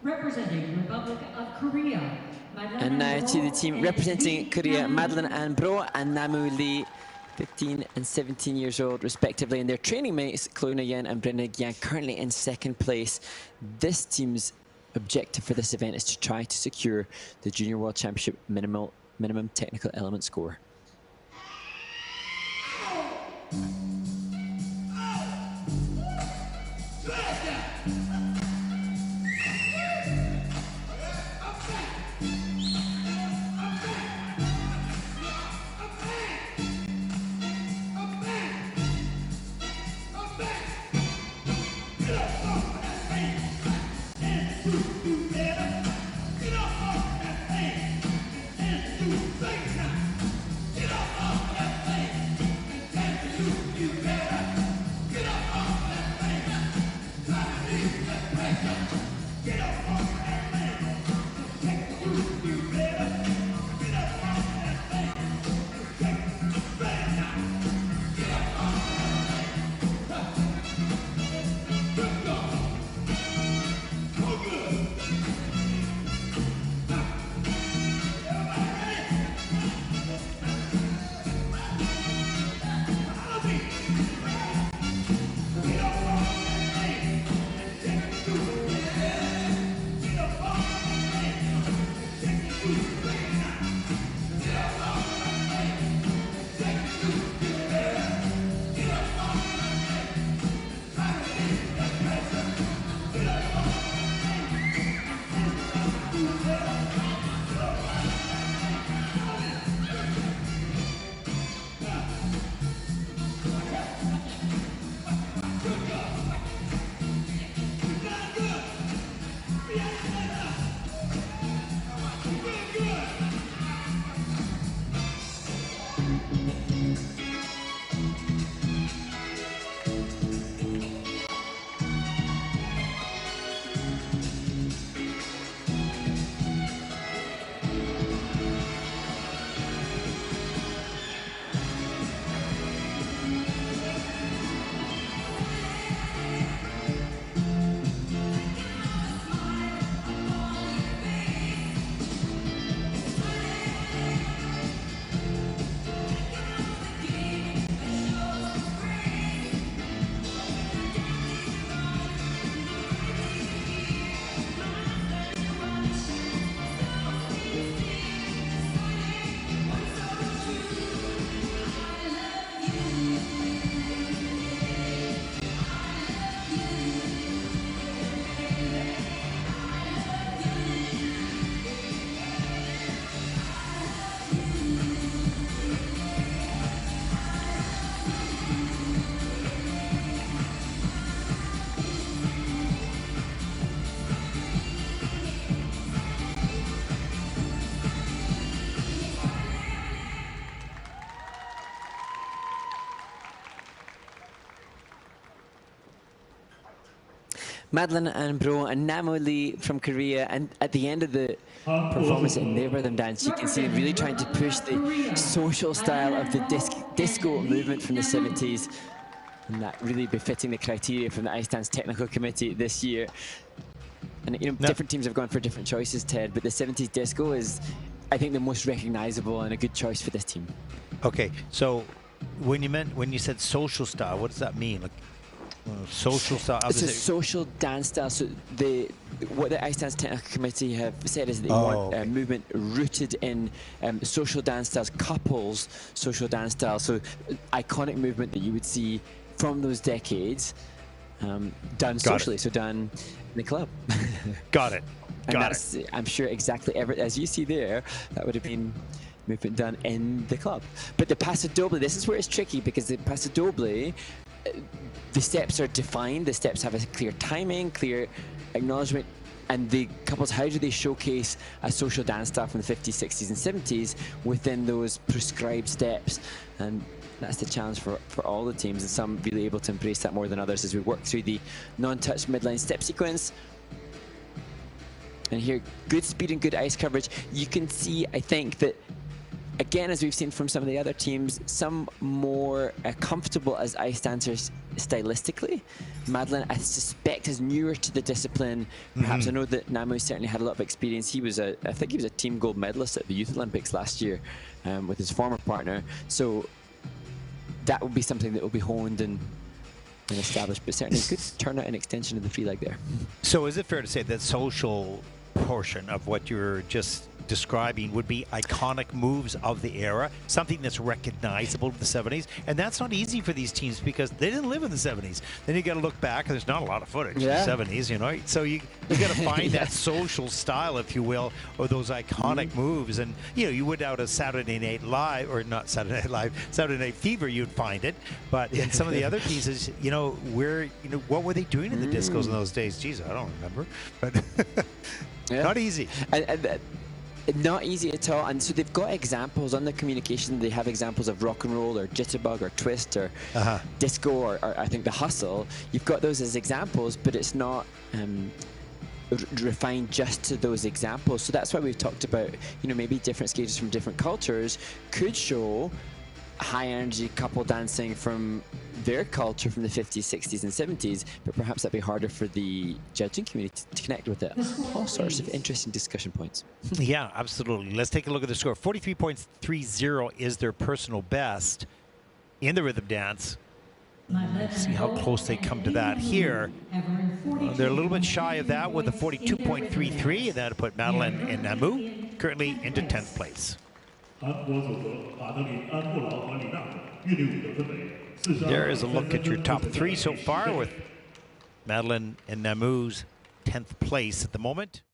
Representing Republic of Korea. And now to the team representing Korea, Madelaine and BREAU and Namu Lee, 15 and 17 years old respectively, and their training mates Chloe Yen and Brenda Yang currently in second place. This team's objective for this event is to try to secure the Junior World Championship minimum technical element score. Madelaine and BREAU and Namu Lee from Korea, and at the end of the performance in their rhythm dance, you can see them really trying to push the social style of the disco movement from the 70s, and that really befitting the criteria from the Ice Dance Technical Committee this year. And you know, different teams have gone for different choices, Ted, but the 70s disco is, I think, the most recognizable and a good choice for this team. Okay, so when you said social style, what does that mean? Like, social style? It's a social dance style. So what the Ice Dance Technical Committee have said is that they want a movement rooted in social dance styles, couples social dance styles. So iconic movement that you would see from those decades, done socially, so done in the club. Got it. And that's, I'm sure, exactly as you see there, that would have been movement done in the club. But the paso doble, this is where it's tricky, because the paso doble, the steps are defined, the steps have a clear timing, clear acknowledgement, and the couples, how do they showcase a social dance style from the 50s, 60s, and 70s within those prescribed steps? And that's the challenge for all the teams, and some really able to embrace that more than others as we work through the non-touch midline step sequence. And here, good speed and good ice coverage. You can see, I think, that again, as we've seen from some of the other teams, some more comfortable as ice dancers stylistically. Madelaine, I suspect, is newer to the discipline. Perhaps I know that Namu certainly had a lot of experience. He was I think he was a team gold medalist at the Youth Olympics last year with his former partner. So that will be something that will be honed and established, but certainly a good turnout and extension of the free leg there. So is it fair to say that social portion of what you're just describing would be iconic moves of the era, something that's recognizable to the 70s? And that's not easy for these teams because they didn't live in the 70s. Then you got to look back, and there's not a lot of footage in the 70s, you know. So you got to find that social style, if you will, or those iconic moves. And you know, you would out of Saturday Night Live, or not Saturday Night Live, Saturday Night Fever, you'd find it. But in some of the other pieces, you know, what were they doing in the discos in those days? Geez, I don't remember. But not easy. Not easy at all, and so they've got examples on the communication. They have examples of rock and roll or jitterbug or twist or disco or I think the hustle. You've got those as examples, but it's not refined just to those examples. So that's why we've talked about, you know, maybe different skaters from different cultures could show high energy couple dancing from their culture from the 50s, 60s, and 70s, but perhaps that'd be harder for the judging community to connect with it. All sorts of interesting discussion points. Yeah, absolutely. Let's take a look at the score. 43.30 is their personal best in the rhythm dance. See how close they come to that here. They're a little bit shy of that with a 42.33, and that'll put Madelaine and Namu currently into 10th place. There is a look at your top three so far, with Madelaine and Namu's 10th place at the moment.